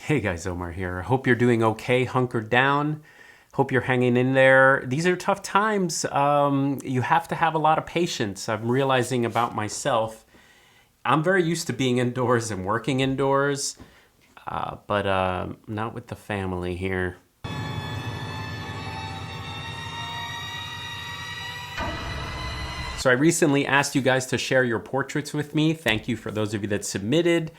Hey guys, Omar here. Hope you're doing okay, hunkered down. Hope you're hanging in there. These are tough times. You have to have a lot of patience. I'm realizing about myself. I'm very used to being indoors and working indoors, but not with the family here. So I recently asked you guys to share your portraits with me. Thank you for those of you that submitted.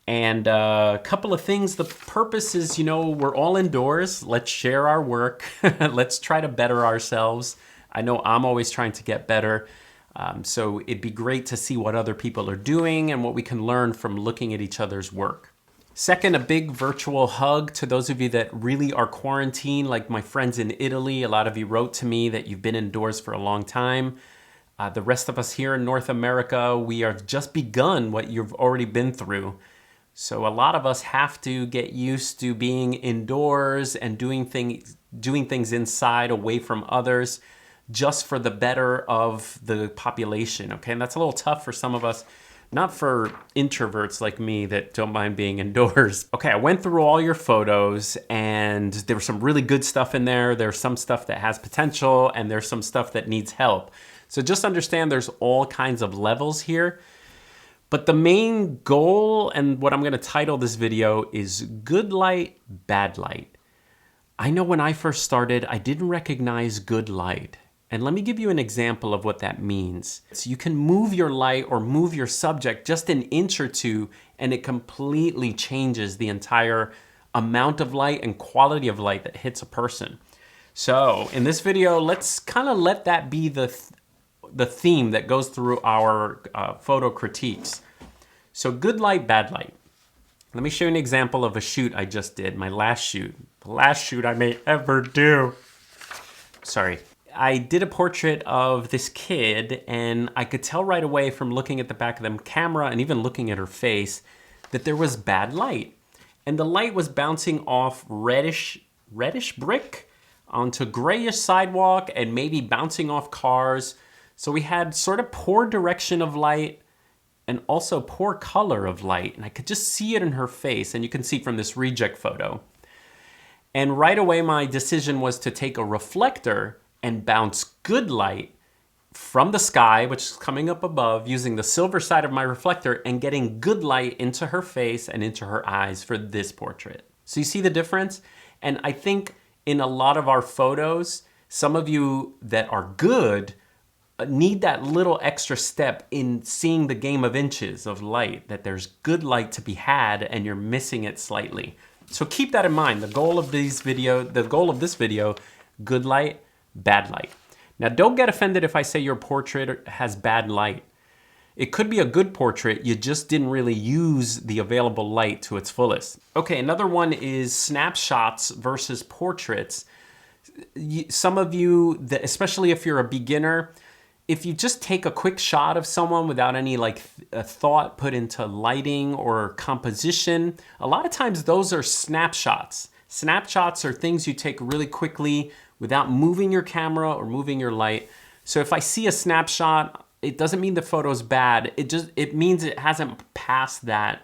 And a couple of things. The purpose is, we're all indoors. Let's share our work. Let's try to better ourselves. I know I'm always trying to get better. So it'd be great to see what other people are doing and what we can learn from looking at each other's work. Second, a big virtual hug to those of you that really are quarantined, like my friends in Italy. A lot of you wrote to me that you've been indoors for a long time. The rest of us here in North America, we have just begun what you've already been through. So a lot of us have to get used to being indoors and doing things inside away from others just for the better of the population, okay? And that's a little tough for some of us, not for introverts like me that don't mind being indoors. Okay, I went through all your photos and there was some really good stuff in there. There's some stuff that has potential and there's some stuff that needs help. So just understand there's all kinds of levels here. But the main goal and what I'm gonna title this video is good light, bad light. I know when I first started, I didn't recognize good light. And let me give you an example of what that means. So you can move your light or move your subject just an inch or two and it completely changes the entire amount of light and quality of light that hits a person. So in this video, let's kind of let that be the theme that goes through our photo critiques. So good light, bad light. Let me show you an example of a shoot I just did, my last shoot. The last shoot I may ever do. Sorry. I did a portrait of this kid and I could tell right away from looking at the back of the camera and even looking at her face that there was bad light. And the light was bouncing off reddish brick onto grayish sidewalk and maybe bouncing off cars. So we had sort of poor direction of light and also poor color of light. And I could just see it in her face. And you can see from this reject photo. And right away, my decision was to take a reflector and bounce good light from the sky, which is coming up above, using the silver side of my reflector and getting good light into her face and into her eyes for this portrait. So you see the difference? And I think in a lot of our photos, some of you that are good need that little extra step in seeing the game of inches of light, that there's good light to be had and you're missing it slightly. So keep that in mind. The goal of this video, good light, bad light. Now don't get offended if I say your portrait has bad light. It could be a good portrait, you just didn't really use the available light to its fullest. Okay, another one is snapshots versus portraits. Some of you, especially if you're a beginner, if you just take a quick shot of someone without any thought put into lighting or composition, a lot of times those are snapshots. Snapshots are things you take really quickly without moving your camera or moving your light. So if I see a snapshot, it doesn't mean the photo's bad. It means it hasn't passed that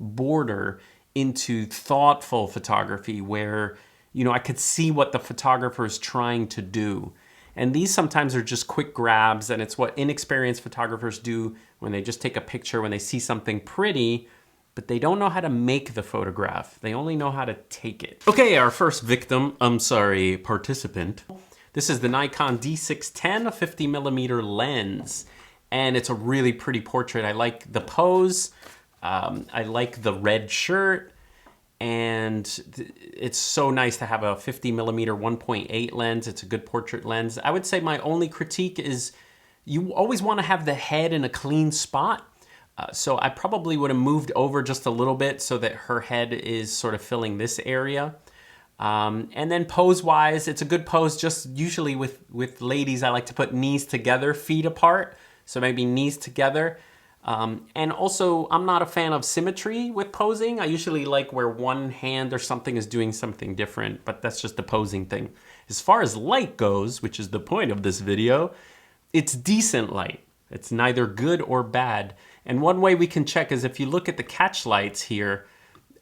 border into thoughtful photography where, I could see what the photographer is trying to do. And these sometimes are just quick grabs, and it's what inexperienced photographers do when they just take a picture, when they see something pretty, but they don't know how to make the photograph. They only know how to take it. Okay, our first participant. This is the Nikon D610, a 50mm lens. And it's a really pretty portrait. I like the pose. I like the red shirt. And it's so nice to have a 50mm 1.8 lens. It's a good portrait lens. I would say my only critique is you always want to have the head in a clean spot. So I probably would have moved over just a little bit so that her head is sort of filling this area. And then pose-wise, it's a good pose. Just usually with ladies, I like to put knees together, feet apart. So maybe knees together. And also, I'm not a fan of symmetry with posing. I usually like where one hand or something is doing something different, but that's just the posing thing. As far as light goes, which is the point of this video, it's decent light. It's neither good or bad. And one way we can check is if you look at the catch lights here,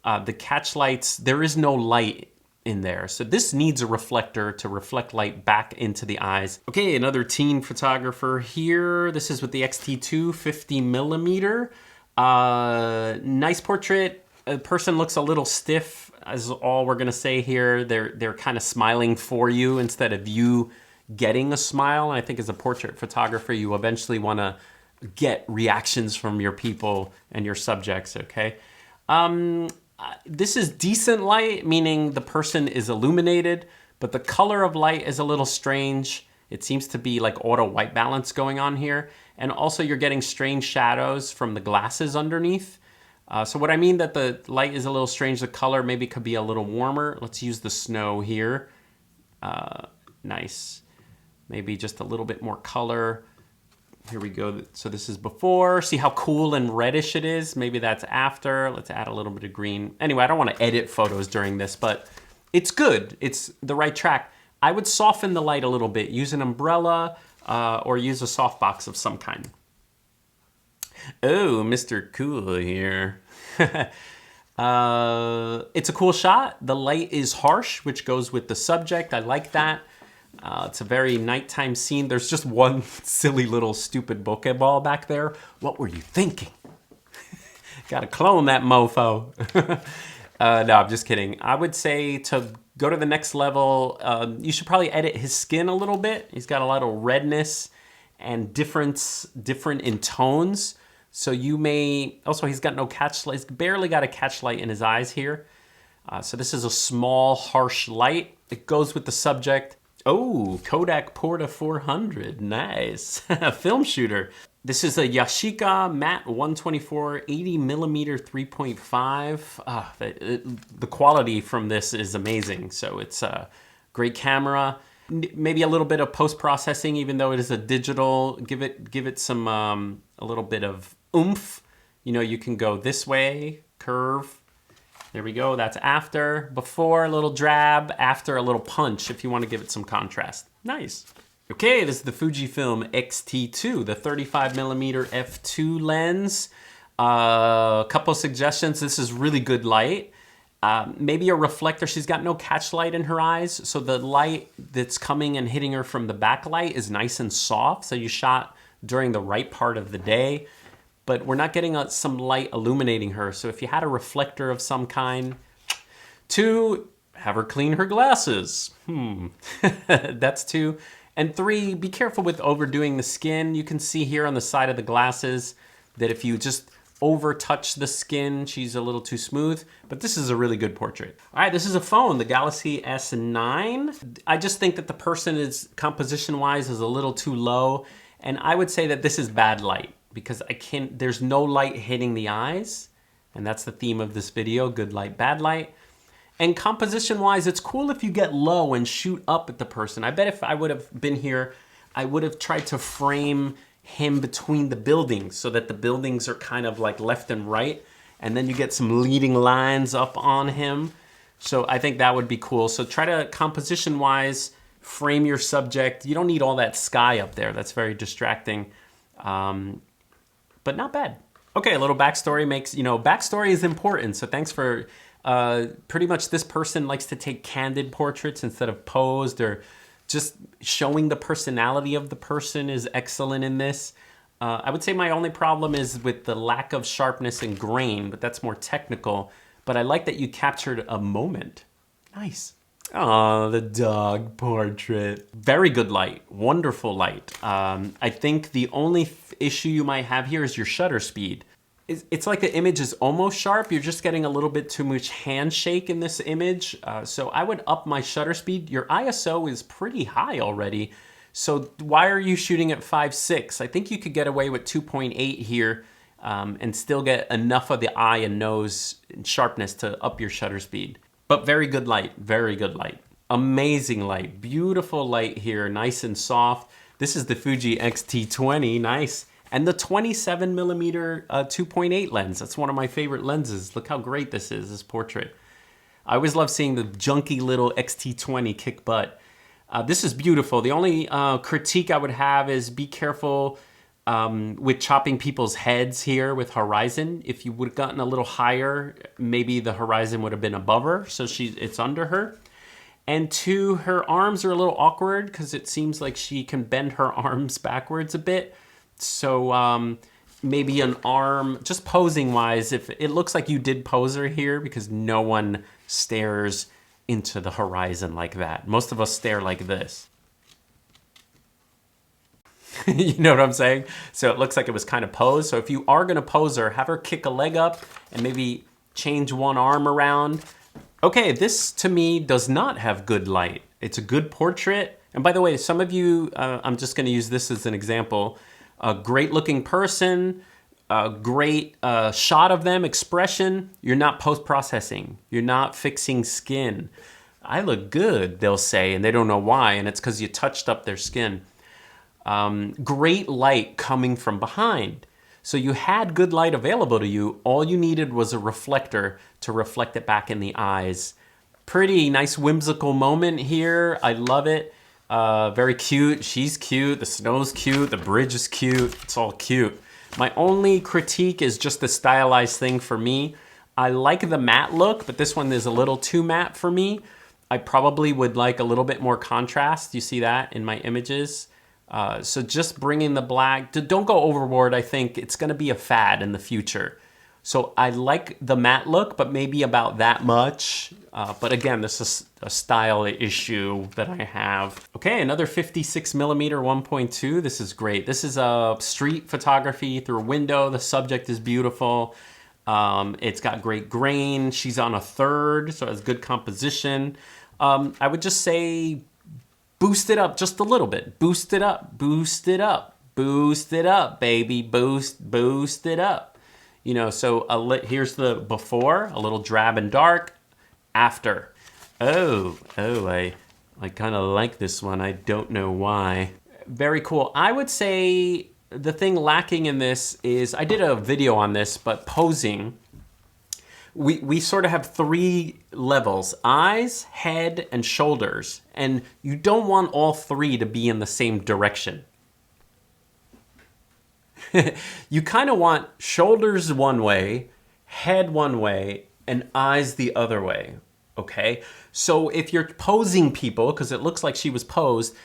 the catch lights, there is no light in there. So this needs a reflector to reflect light back into the eyes. Okay, another teen photographer here. This is with the X-T2 50 millimeter. Nice portrait. A person looks a little stiff, is all we're gonna say here. They're kind of smiling for you instead of you getting a smile. And I think as a portrait photographer, you eventually wanna get reactions from your people and your subjects, okay? This is decent light, meaning the person is illuminated, but the color of light is a little strange. It seems to be like auto white balance going on here. And also you're getting strange shadows from the glasses underneath. So what I mean that the light is a little strange, the color maybe could be a little warmer. Let's use the snow here. Nice. Maybe just a little bit more color. Here we go. So this is before. See how cool and reddish it is? Maybe that's after. Let's add a little bit of green. Anyway, I don't want to edit photos during this, but it's good. It's the right track. I would soften the light a little bit. Use an umbrella or use a softbox of some kind. Oh, Mr. Cool here. It's a cool shot. The light is harsh, which goes with the subject. I like that. It's a very nighttime scene. There's just one silly little stupid bokeh ball back there. What were you thinking? Gotta clone that mofo. No, I'm just kidding. I would say to go to the next level, you should probably edit his skin a little bit. He's got a lot of redness and different in tones. So you may, also he's got no catch light. He's barely got a catch light in his eyes here. So this is a small, harsh light. It goes with the subject. Oh, Kodak Porta 400, nice. Film shooter. This is a Yashica matte 124 80 millimeter 3.5. The quality from this is amazing. So it's a great camera. Maybe a little bit of post-processing, even though it is a digital. Give it some, a little bit of oomph. You know, you can go this way, curve. There we go, that's after. Before, a little drab. After, a little punch, if you want to give it some contrast. Nice. Okay, this is the Fujifilm X-T2, the 35 millimeter f2 lens. A couple suggestions. This is really good light. Maybe a reflector. She's got no catch light in her eyes, so the light that's coming and hitting her from the backlight is nice and soft. So you shot during the right part of the day, but we're not getting some light illuminating her. So if you had a reflector of some kind. 2, have her clean her glasses. That's 2. And 3, be careful with overdoing the skin. You can see here on the side of the glasses that if you just over touch the skin, she's a little too smooth, but this is a really good portrait. All right, this is a phone, the Galaxy S9. I just think that the person is, composition-wise, is a little too low, and I would say that this is bad light because there's no light hitting the eyes, and that's the theme of this video, good light, bad light. And composition-wise, it's cool if you get low and shoot up at the person. I bet if I would have been here, I would have tried to frame him between the buildings so that the buildings are kind of like left and right, and then you get some leading lines up on him. So I think that would be cool. So try to, composition-wise, frame your subject. You don't need all that sky up there. That's very distracting, but not bad. Okay, a little backstory makes, backstory is important. So thanks for, pretty much this person likes to take candid portraits instead of posed, or just showing the personality of the person is excellent in this. I would say my only problem is with the lack of sharpness and grain, but that's more technical. But I like that you captured a moment. Nice. Oh, the dog portrait. Very good light, wonderful light. I think the only issue you might have here is your shutter speed. It's like the image is almost sharp. You're just getting a little bit too much handshake in this image. So I would up my shutter speed. Your ISO is pretty high already. So why are you shooting at 5.6? I think you could get away with 2.8 here and still get enough of the eye and nose and sharpness to up your shutter speed. But very good light, very good light. Amazing light, beautiful light here, nice and soft. This is the Fuji X-T20, nice. And the 27 millimeter 2.8 lens. That's one of my favorite lenses. Look how great this is, this portrait. I always love seeing the junky little X-T20 kick butt. This is beautiful. The only critique I would have is be careful with chopping people's heads here with horizon. If you would have gotten a little higher, maybe the horizon would have been above her, so it's under her. And two, her arms are a little awkward because it seems like she can bend her arms backwards a bit. So maybe an arm, just posing wise, if it looks like you did pose her here, because no one stares into the horizon like that. Most of us stare like this. You know what I'm saying? So it looks like it was kind of posed. So if you are gonna pose her, have her kick a leg up and maybe change one arm around. Okay, this to me does not have good light. It's a good portrait. And by the way, some of you, I'm just gonna use this as an example. A great looking person, a great shot of them, expression. You're not post-processing. You're not fixing skin. I look good, they'll say, and they don't know why, and it's because you touched up their skin. Great light coming from behind. So you had good light available to you. All you needed was a reflector to reflect it back in the eyes. Pretty nice whimsical moment here. I love it. Very cute. She's cute. The snow's cute. The bridge is cute. It's all cute. My only critique is just the stylized thing for me. I like the matte look, but this one is a little too matte for me. I probably would like a little bit more contrast. You see that in my images? So just bringing the black, don't go overboard. I think it's going to be a fad in the future. So I like the matte look, but maybe about that much. But again, this is a style issue that I have. Okay, another 56 millimeter 1.2. This is great. This is a street photography through a window. The subject is beautiful. It's got great grain. She's on a third, so it has good composition. I would just say boost it up just a little bit. Boost it up, boost it up, boost it up, baby. Boost it up. You know, so here's the before, a little drab and dark. After. Oh, I kind of like this one. I don't know why. Very cool. I would say the thing lacking in this is, I did a video on this, but posing, we sort of have three levels: eyes, head, and shoulders. And you don't want all three to be in the same direction. You kind of want shoulders one way, head one way, and eyes the other way, okay? So if you're posing people, because it looks like she was posed,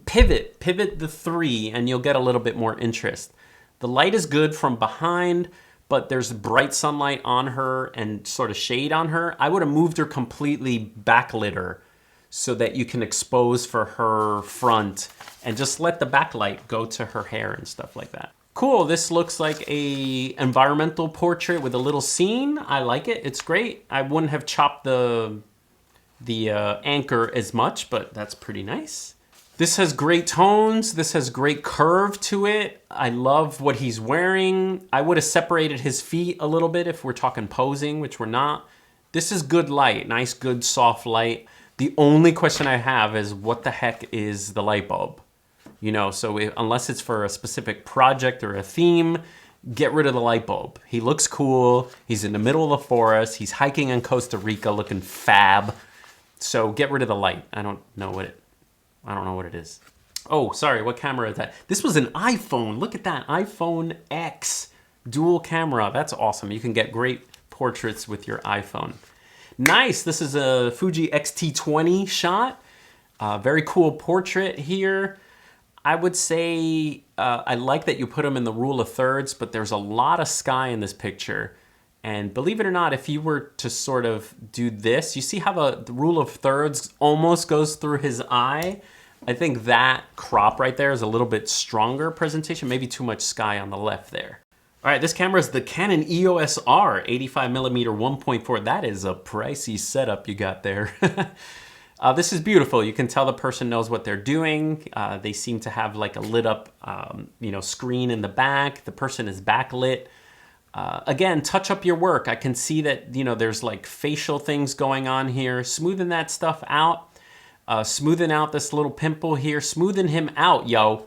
pivot the three and you'll get a little bit more interest. The light is good from behind, but there's bright sunlight on her and sort of shade on her. I would have moved her completely, backlit her, so that you can expose for her front and just let the backlight go to her hair and stuff like that. Cool, this looks like a environmental portrait with a little scene. I like it, it's great. I wouldn't have chopped the anchor as much, but that's pretty nice. This has great tones, this has great curve to it. I love what he's wearing. I would have separated his feet a little bit if we're talking posing, which we're not. This is good light, nice, good, soft light. The only question I have is, what the heck is the light bulb? You know, so unless it's for a specific project or a theme, get rid of the light bulb. He looks cool. He's in the middle of the forest. He's hiking in Costa Rica looking fab. So get rid of the light. I don't know what it is. Oh, sorry, what camera is that? This was an iPhone. Look at that, iPhone X dual camera. That's awesome. You can get great portraits with your iPhone. Nice, this is a Fuji X-T20 shot. Very cool portrait here. I would say I like that you put them in the rule of thirds, but there's a lot of sky in this picture. And believe it or not, if you were to sort of do this, you see how the rule of thirds almost goes through his eye? I think that crop right there is a little bit stronger presentation, maybe too much sky on the left there. All right, this camera is the Canon EOS R 85mm 1.4. That is a pricey setup you got there. This is beautiful. You can tell the person knows what they're doing. They seem to have like a lit up screen in the back. The person is backlit. Again, touch up your work. I can see that, there's like facial things going on here. Smoothing that stuff out. Smoothing out this little pimple here. Smoothing him out, yo.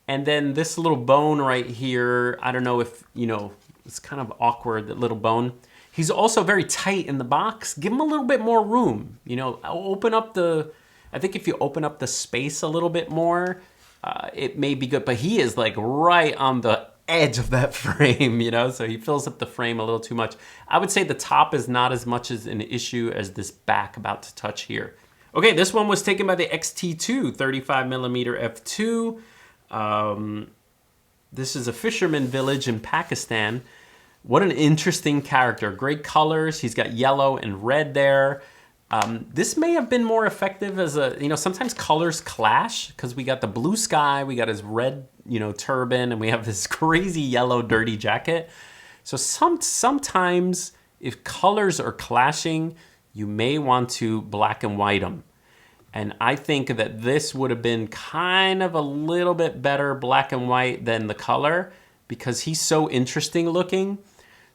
And then this little bone right here, I don't know if, it's kind of awkward, that little bone. He's also very tight in the box. Give him a little bit more room. I think if you open up the space a little bit more, it may be good, but he is like right on the edge of that frame, you know, so he fills up the frame a little too much. I would say the top is not as much as an issue as this back about to touch here. Okay, this one was taken by the XT2 35mm f2. This is a fisherman village in Pakistan. What an interesting character. Great colors. He's got yellow and red there. This may have been more effective as a, you know, sometimes colors clash because we got the blue sky, we got his red, you know, turban, and we have this crazy yellow dirty jacket. So sometimes if colors are clashing, you may want to black and white them. And I think that this would have been kind of a little bit better black and white than the color because he's so interesting looking.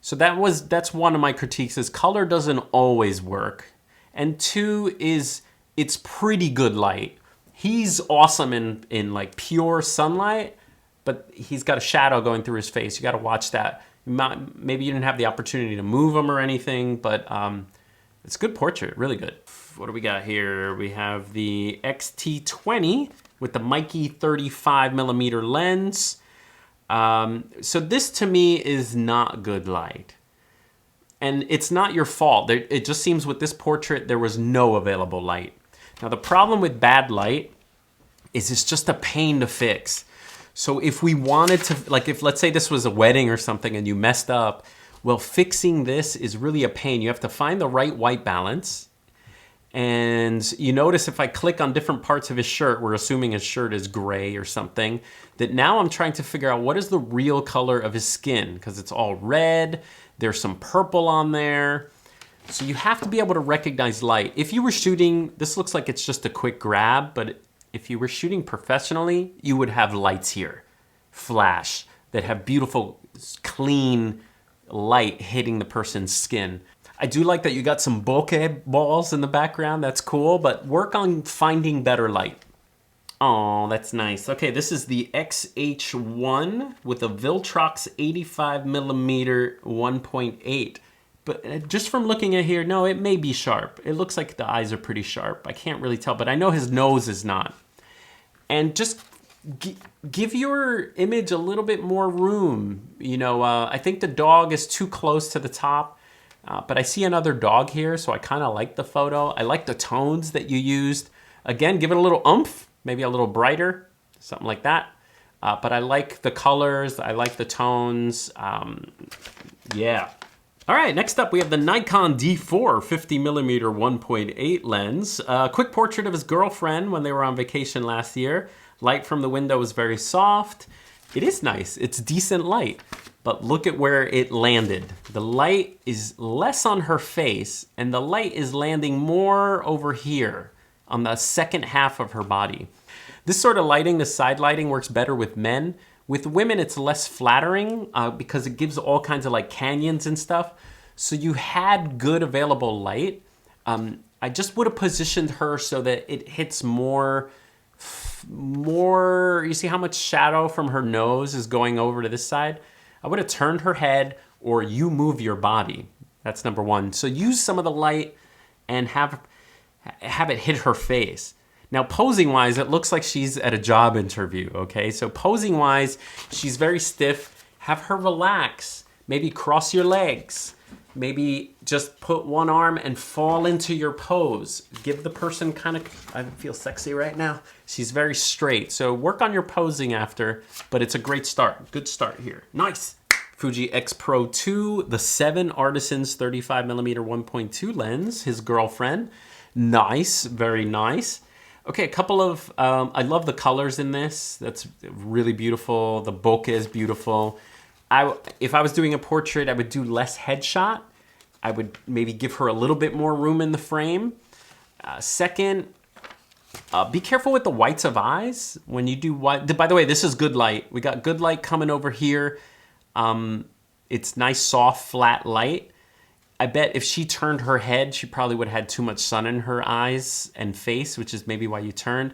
So that's one of my critiques is color doesn't always work. And two is it's pretty good light. He's awesome in like pure sunlight, but he's got a shadow going through his face. You got to watch that. Maybe you didn't have the opportunity to move him or anything, but it's a good portrait, really good. What do we got here? We have the XT20 with the Mikey 35mm lens. So this to me is not good light. And it's not your fault. It just seems with this portrait, there was no available light. Now the problem with bad light is it's just a pain to fix. So if we wanted to, like if let's say this was a wedding or something and you messed up, well, fixing this is really a pain. You have to find the right white balance. And you notice if I click on different parts of his shirt, we're assuming his shirt is gray or something, that now I'm trying to figure out what is the real color of his skin because it's all red. There's some purple on there. So you have to be able to recognize light. If you were shooting, this looks like it's just a quick grab, but if you were shooting professionally, you would have lights here, flash, that have beautiful, clean light hitting the person's skin. I do like that you got some bokeh balls in the background. That's cool, but work on finding better light. Oh, that's nice. Okay, this is the XH1 with a Viltrox 85mm 1.8. But just from looking at here, no, it may be sharp. It looks like the eyes are pretty sharp. I can't really tell, but I know his nose is not. And just give your image a little bit more room. You know, I think the dog is too close to the top. But I see another dog here, so I kind of like the photo. I like the tones that you used. Again, give it a little oomph, maybe a little brighter, something like that. But I like the colors, I like the tones, yeah. All right, next up we have the Nikon D4 50mm 1.8 lens. Quick portrait of his girlfriend when they were on vacation last year. Light from the window was very soft. It is nice, it's decent light. But look at where it landed. The light is less on her face and the light is landing more over here on the second half of her body. This sort of lighting, the side lighting, works better with men. With women, it's less flattering because it gives all kinds of like canyons and stuff. So you had good available light. I just would have positioned her so that it hits more, you see how much shadow from her nose is going over to this side? I would have turned her head or you move your body. That's number one. So use some of the light and have it hit her face. Now posing wise, it looks like she's at a job interview, okay? So posing wise, she's very stiff. Have her relax. Maybe cross your legs. Maybe just put one arm and fall into your pose. Give the person kind of, I feel sexy right now. She's very straight. So work on your posing after, but it's a great start. Good start here. Nice. Fuji X Pro 2, the 7 Artisans 35mm 1.2 lens, his girlfriend. Nice, very nice. Okay, a couple of, I love the colors in this. That's really beautiful. The bokeh is beautiful. If I was doing a portrait, I would do less headshot. I would maybe give her a little bit more room in the frame. Second, be careful with the whites of eyes. When you do white, by the way, this is good light. We got good light coming over here. It's nice, soft, flat light. I bet if she turned her head, she probably would have had too much sun in her eyes and face, which is maybe why you turned.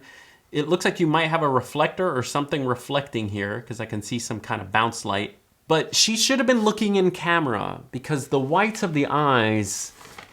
It looks like you might have a reflector or something reflecting here because I can see some kind of bounce light. But she should have been looking in camera because the whites of the eyes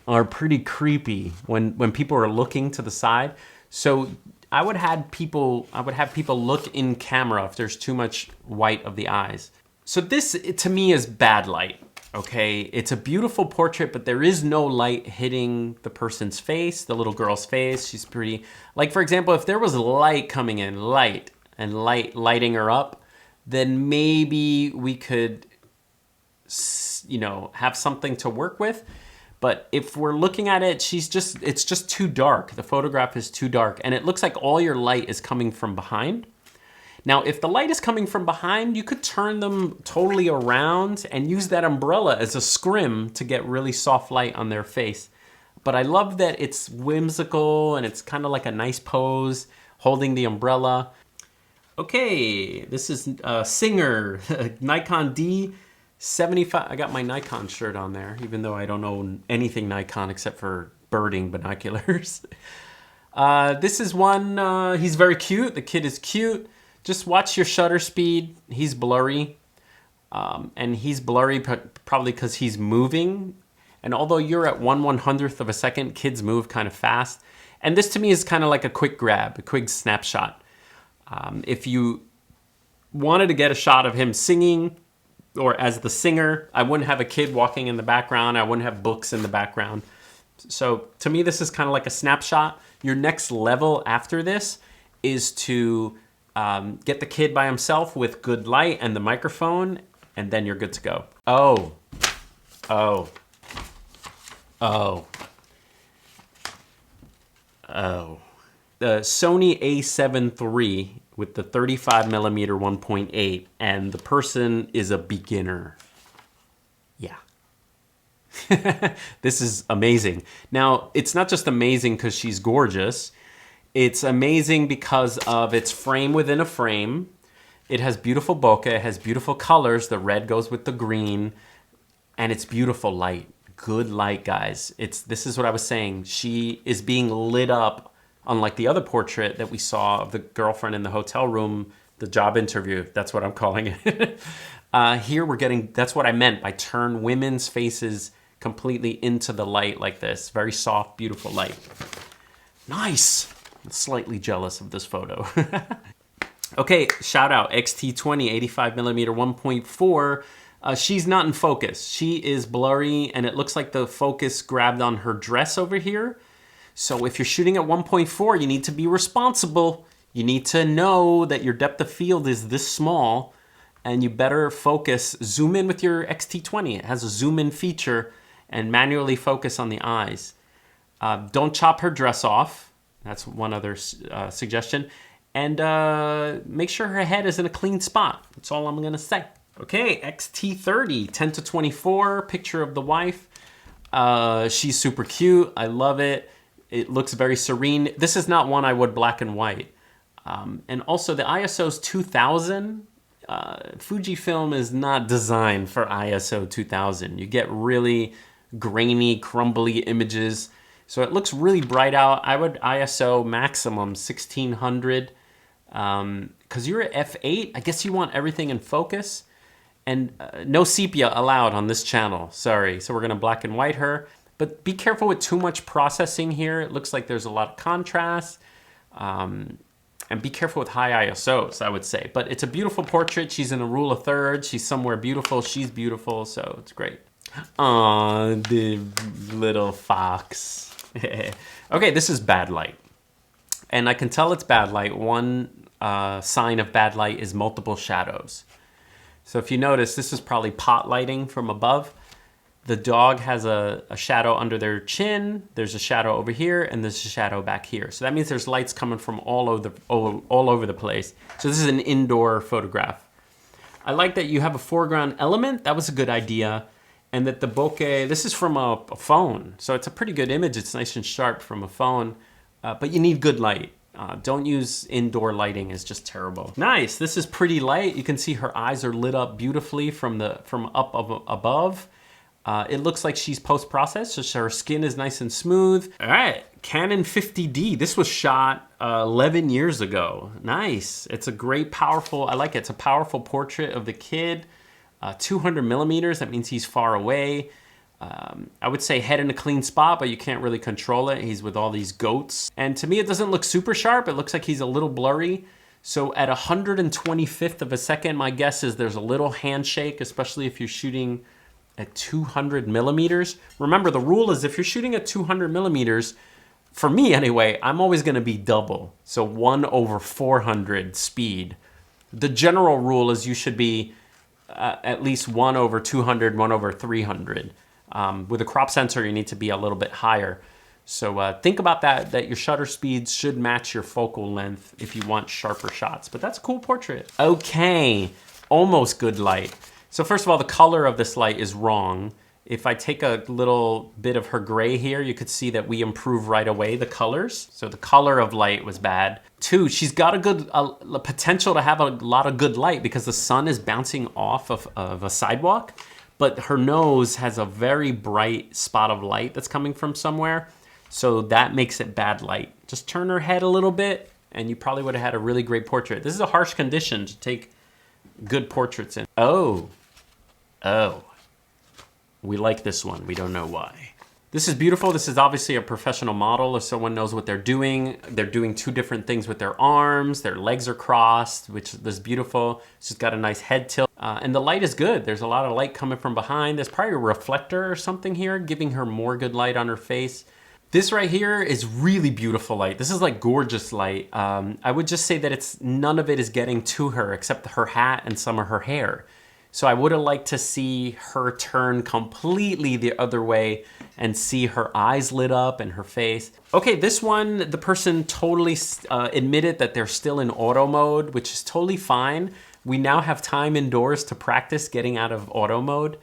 are pretty creepy when people are looking to the side. So I would have people look in camera if there's too much white of the eyes. So this, to me, is bad light, okay? It's a beautiful portrait, but there is no light hitting the person's face, the little girl's face. She's pretty, like for example, if there was light coming in, lighting her up, then maybe we could, you know, have something to work with. But if we're looking at it, it's just too dark. The photograph is too dark, and it looks like all your light is coming from behind. Now, if the light is coming from behind, you could turn them totally around and use that umbrella as a scrim to get really soft light on their face. But I love that it's whimsical and it's kind of like a nice pose, holding the umbrella. Okay, this is Singer, Nikon D75. I got my Nikon shirt on there, even though I don't own anything Nikon except for birding binoculars. This is one, he's very cute. The kid is cute. Just watch your shutter speed. He's blurry. And he's blurry probably because he's moving. And although you're at 1/100th of a second, kids move kind of fast. And this to me is kind of like a quick grab, a quick snapshot. If you wanted to get a shot of him singing or as the singer, I wouldn't have a kid walking in the background. I wouldn't have books in the background. So to me, this is kind of like a snapshot. Your next level after this is to get the kid by himself with good light and the microphone, and then you're good to go. Oh. The Sony A7 III with the 35mm 1.8, and the person is a beginner. Yeah. This is amazing. Now, it's not just amazing because she's gorgeous. It's amazing because of its frame within a frame. It has beautiful bokeh, it has beautiful colors. The red goes with the green, and it's beautiful light. Good light, guys. This is what I was saying. She is being lit up, unlike the other portrait that we saw of the girlfriend in the hotel room, the job interview. That's what I'm calling it. Here we're getting, that's what I meant by turn women's faces completely into the light like this. Very soft, beautiful light. Nice. I'm slightly jealous of this photo. Okay, shout out XT20 85mm 1.4. She's not in focus. She is blurry, and it looks like the focus grabbed on her dress over here. So if you're shooting at 1.4, you need to be responsible. You need to know that your depth of field is this small, and you better focus. Zoom in with your XT20. It has a zoom in feature, and manually focus on the eyes. Don't chop her dress off. That's one other suggestion. And make sure her head is in a clean spot. That's all I'm gonna say. Okay, XT30, 10-24, picture of the wife. She's super cute, I love it. It looks very serene. This is not one I would black and white. And also the ISO's 2000. Fujifilm is not designed for ISO 2000. You get really grainy, crumbly images. So it looks really bright out. I would ISO maximum 1600. Because you're at f8, I guess you want everything in focus. And no sepia allowed on this channel, sorry. So we're gonna black and white her. But be careful with too much processing here. It looks like there's a lot of contrast. And be careful with high ISOs, I would say. But it's a beautiful portrait. She's in a rule of thirds. She's somewhere beautiful. She's beautiful, so it's great. Aw, the little fox. Okay, this is bad light. And I can tell it's bad light. One sign of bad light is multiple shadows. So if you notice, this is probably pot lighting from above. The dog has a shadow under their chin. There's a shadow over here, and there's a shadow back here. So that means there's lights coming from all over the place. So this is an indoor photograph. I like that you have a foreground element. That was a good idea. And that the bokeh, this is from a phone. So it's a pretty good image. It's nice and sharp from a phone, but you need good light. Don't use indoor lighting, it's just terrible. Nice, this is pretty light. You can see her eyes are lit up beautifully from up above. It looks like she's post-processed, so her skin is nice and smooth. All right, Canon 50D. This was shot 11 years ago. Nice, it's a great, powerful, I like it. It's a powerful portrait of the kid. 200 millimeters, that means he's far away. I would say head in a clean spot, but you can't really control it. He's with all these goats. And to me, it doesn't look super sharp. It looks like he's a little blurry. So at 125th of a second, my guess is there's a little handshake, especially if you're shooting at 200 millimeters. Remember, the rule is if you're shooting at 200 millimeters, for me anyway, I'm always gonna be double. So 1/400 speed. The general rule is you should be at least 1/200, 1/300. With a crop sensor, you need to be a little bit higher. So think about that your shutter speeds should match your focal length if you want sharper shots. But that's a cool portrait. Okay, almost good light. So first of all, the color of this light is wrong. If I take a little bit of her gray here, you could see that we improve right away the colors. So the color of light was bad. 2, she's got a potential to have a lot of good light because the sun is bouncing off of a sidewalk, but her nose has a very bright spot of light that's coming from somewhere. So that makes it bad light. Just turn her head a little bit and you probably would have had a really great portrait. This is a harsh condition to take good portraits in. Oh. We like this one. We don't know why. This is beautiful. This is obviously a professional model. If someone knows what they're doing 2 different things with their arms. Their legs are crossed, which is beautiful. She's got a nice head tilt. And the light is good. There's a lot of light coming from behind. There's probably a reflector or something here, giving her more good light on her face. This right here is really beautiful light. This is like gorgeous light. I would just say that none of it is getting to her except her hat and some of her hair. So I would have liked to see her turn completely the other way and see her eyes lit up and her face. Okay, this one, the person totally admitted that they're still in auto mode, which is totally fine. We now have time indoors to practice getting out of auto mode.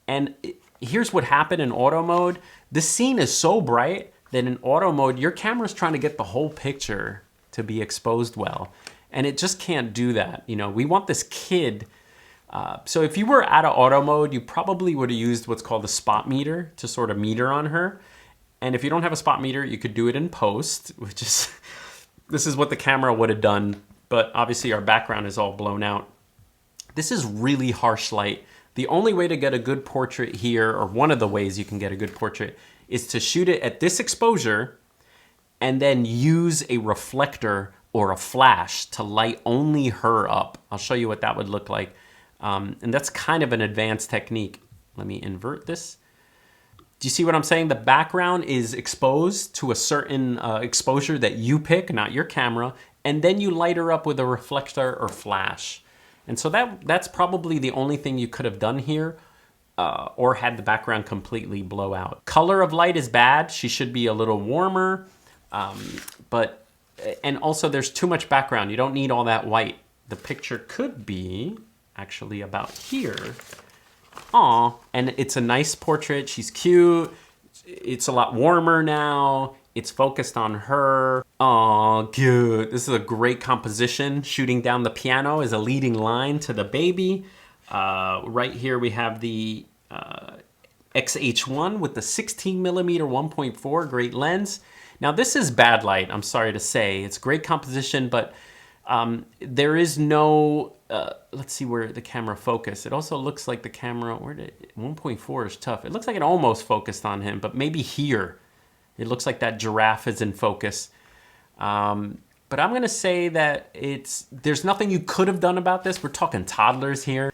And here's what happened in auto mode. The scene is so bright that in auto mode, your camera's trying to get the whole picture to be exposed well. And it just can't do that. You know, we want this kid. So if you were out of auto mode, you probably would have used what's called a spot meter to sort of meter on her. And if you don't have a spot meter, you could do it in post, which is, this is what the camera would have done. But obviously our background is all blown out. This is really harsh light. The only way to get a good portrait here, or one of the ways you can get a good portrait, is to shoot it at this exposure and then use a reflector or a flash to light only her up. I'll show you what that would look like. And that's kind of an advanced technique. Let me invert this. Do you see what I'm saying? The background is exposed to a certain exposure that you pick, not your camera, and then you light her up with a reflector or flash. And so that's probably the only thing you could have done here, or had the background completely blow out. Color of light is bad. She should be a little warmer, and also there's too much background. You don't need all that white. The picture could be actually about here. Aw, and it's a nice portrait. She's cute. It's a lot warmer now. It's focused on her. Aw, cute. This is a great composition. Shooting down the piano is a leading line to the baby. Right here we have the XH1 with the 16 millimeter 1.4, great lens. Now this is bad light, I'm sorry to say. It's great composition, but there is no, let's see where the camera focused. It also looks like the camera, 1.4 is tough. It looks like it almost focused on him, but maybe here. It looks like that giraffe is in focus. But I'm gonna say that there's nothing you could have done about this. We're talking toddlers here.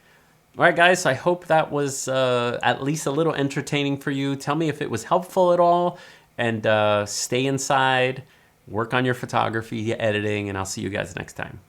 All right, guys, I hope that was at least a little entertaining for you. Tell me if it was helpful at all, and stay inside, work on your photography, editing, and I'll see you guys next time.